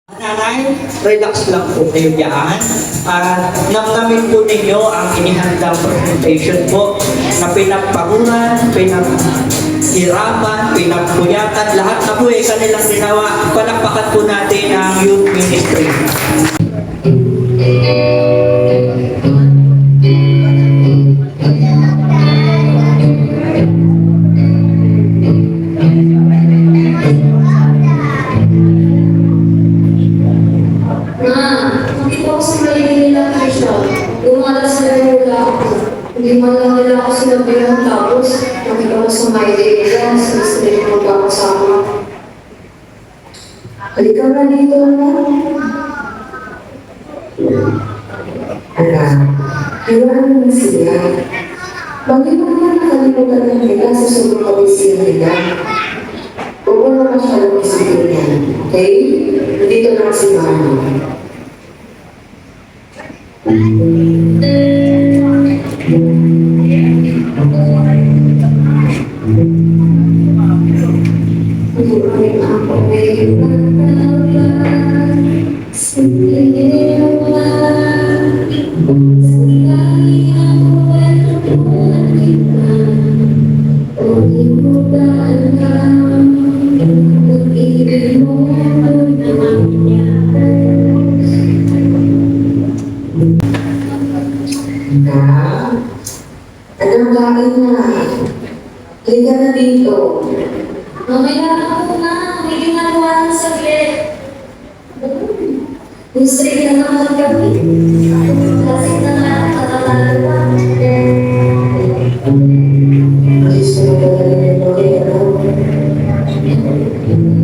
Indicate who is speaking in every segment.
Speaker 1: Nanay, relax lang po kayo dyan. At namnamin po ninyo ang inihandang presentation po na pinagpaguran, pinaghirapan, pinagpuyatan, lahat na po kanilang ginawa. Palakpakan po natin ang youth ministry.
Speaker 2: Hindi man lang nila ako sinabihan tapos nakita ko sa my day nila, sinasabi ko magkakasama. Halika na dito na. Alam, kailangan mo sila. Bakit mo naman nakalimutan ng nila sa sunod kawisiyan nila? Huwag mo na masyadong isipin yan, okay? Nandito lang si Mama. Anong kain na? Halika na dito.
Speaker 3: Mamaya ako na. May ginagawa ng saglit. Gusto rin na naman kami. Kasi na nga nakakalawa.
Speaker 2: Gusto mo ba na rin mo rin ano?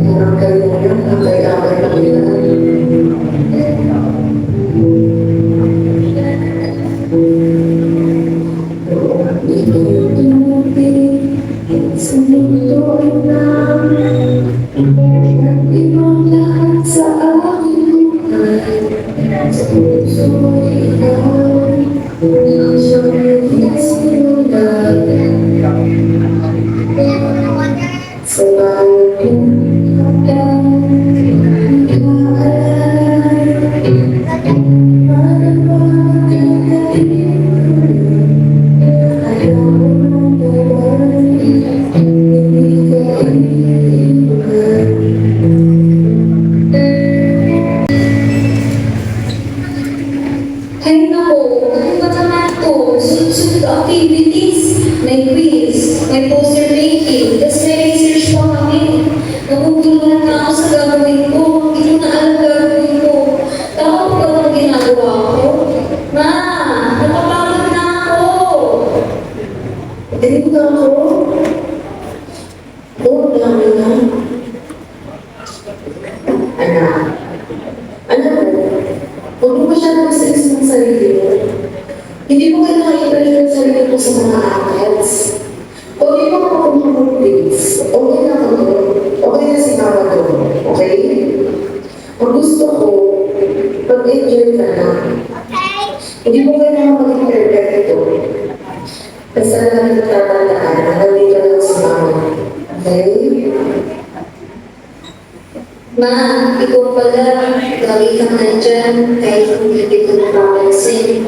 Speaker 2: Parang kayo na yun, ang kailangan na nila. Sa mundo na ibang lahat sa aking buhay, sa puso ikaw ang siyang nagsimulan. Sa bawat pinagdaan, parang
Speaker 3: Ay nako, ano ba naman ito? Sunod-sunod activities. May quiz, may poster making, tapos may research pa kami. Naguguluhan na ako sa gagawin ko. Hindi ko na alam gagawin ko. Tama ko ba ang ginagawa ko? Ma, napapagod na ako.
Speaker 2: Galing na ako. Oo, dami na. Anak, alam mo, huwag mo masyadong stress ng sarili mo. Hindi mo kailangan i-pressure ang sarili mo sa mga accounts. Okay mo ako mga grades. Okay na ako doon. Okay na si Mama doon. Okay? Ang gusto ko, mag-enjoy ka na. Hindi mo kailangan maging perfecto. Basta na namin natatandaan na nandito lang si Mama. Okay?
Speaker 3: Ma, ikaw pala, lagi kang nandyan, kahit hindi ko napapansin.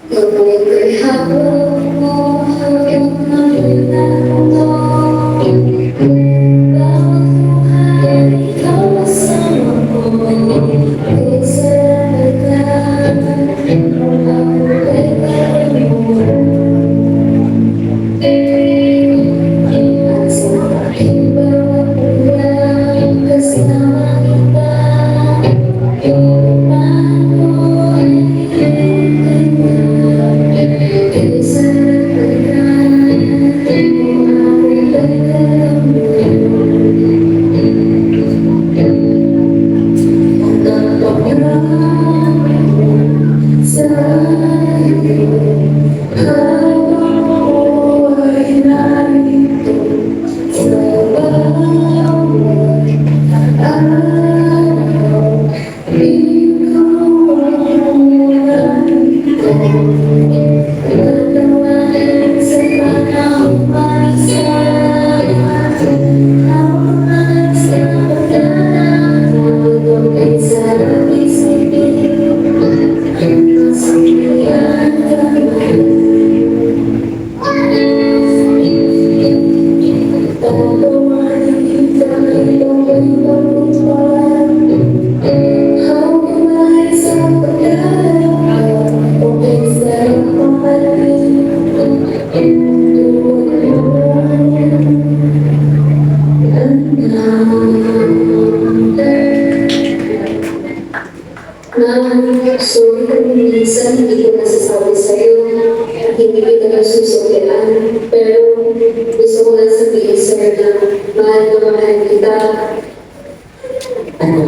Speaker 3: Ngunit ko'y hapon mo, hanggang nalunan ko. Bawat buhay, ikaw kasama ko. Kaysa naglaan, ako kay kaya mo. At sa aking bawat bulan, kasama kita. Yung paano ay kanya. Kaysa naglaan, ako
Speaker 2: Sorry kung minsan hindi ko nasasabi sa'yo, hindi kita nasusukian, pero gusto ko lang sabihin sa'yo na mahal na mahal kita. Ano?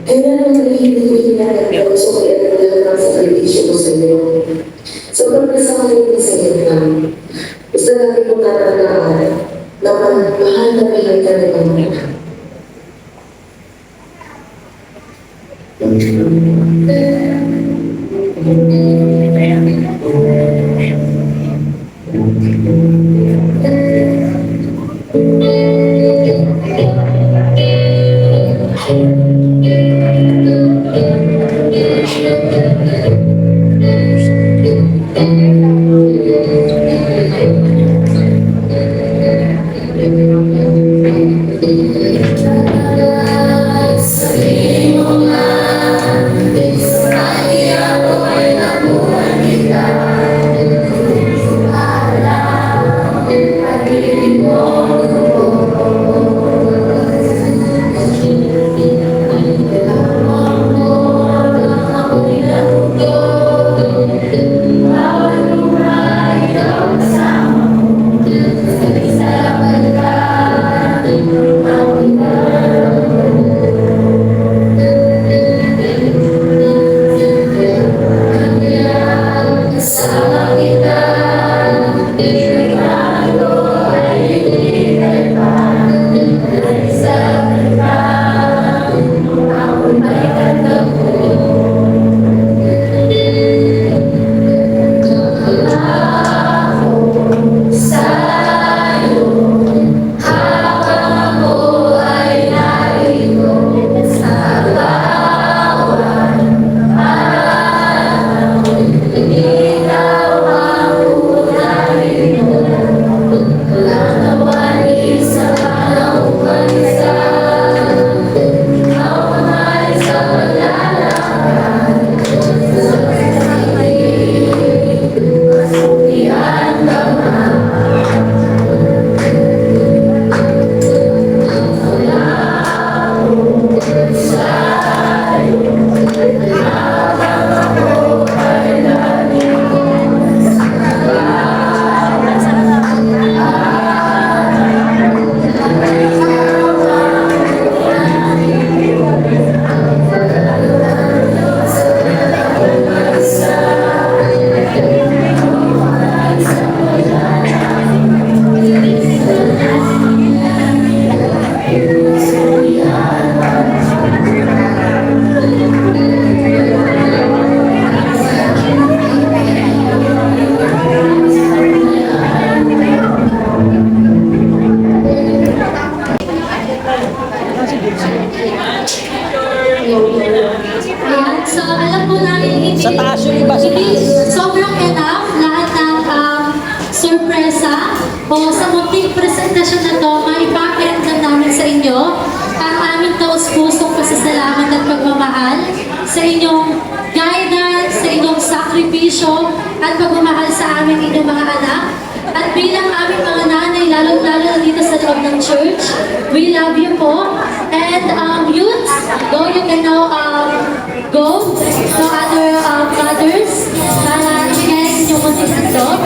Speaker 2: Kailan naman hindi ko hinahal ko so kaya na lahat ng sakripisyo ko sa'yo. Sobrang nasakalin ko sa'yo na gusto natin kong tatandaan na mahal na mahal ka na naman.
Speaker 3: Ayan, so alam po namin hindi,
Speaker 1: Sa taas yung iba, sa
Speaker 3: hindi sobrang enough lahat ng sorpresa o sa munting presentasyon na to, maipakit na namin sa inyo ang aming taus-pusong pasasalamat at pagmamahal sa inyong guidance, sa inyong sakripisyo at pagmamahal sa aming inyong mga anak. At bilang aming mga nanay, lalo-lalo na dito sa loob ng church, we love you po. And youths, you can now go to other mothers para ibigay ang inyong munting handog.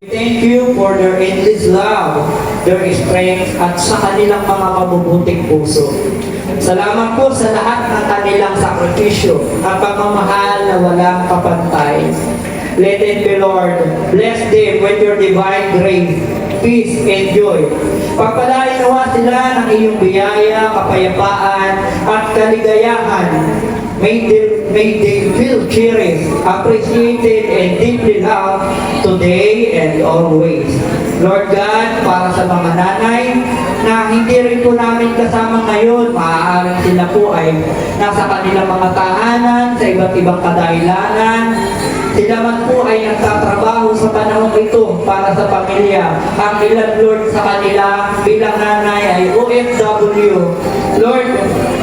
Speaker 1: Thank you for their endless love, their strength, at sa kanilang mga mabubuting puso. Salamat po sa lahat ng kanilang sakripisyo at pagmamahal na walang kapantay. Let it be, Lord. Bless them with your divine grace, peace, and joy. Pagpalain nawa sila ng iyong biyaya, kapayapaan, at kaligayahan. May they feel cherished, appreciated, and deeply loved today and always. Lord God, para sa mga nanay na hindi rin po namin kasama ngayon, maaaring sila po ay nasa kanilang mga tahanan, sa iba't ibang kadahilanan. Sila man po ay nagtatrabaho sa panahon ito para sa pamilya. Ang ilan, Lord, sa kanila bilang nanay ay OFW. Lord,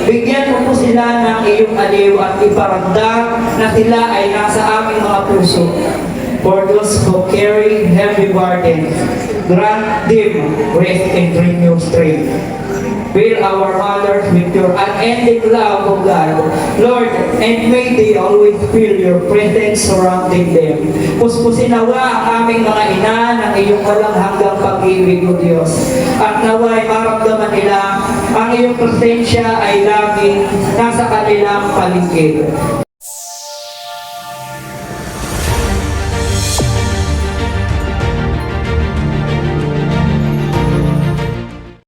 Speaker 1: bigyan mo po sila ng iyong aliw at iparamdam na sila ay nasa aming mga puso. For those who carry heavy burdens, grant them rest and renew strength. Fill our mothers with your unending love, O God. Lord, and may they always feel your presence surrounding them. Puspusin nawa ang aming mga ina ng iyong walang hanggang pag-ibig, O Diyos. At nawa'y maramdaman nila ang iyong presensya ay laging nasa kanilang paligid.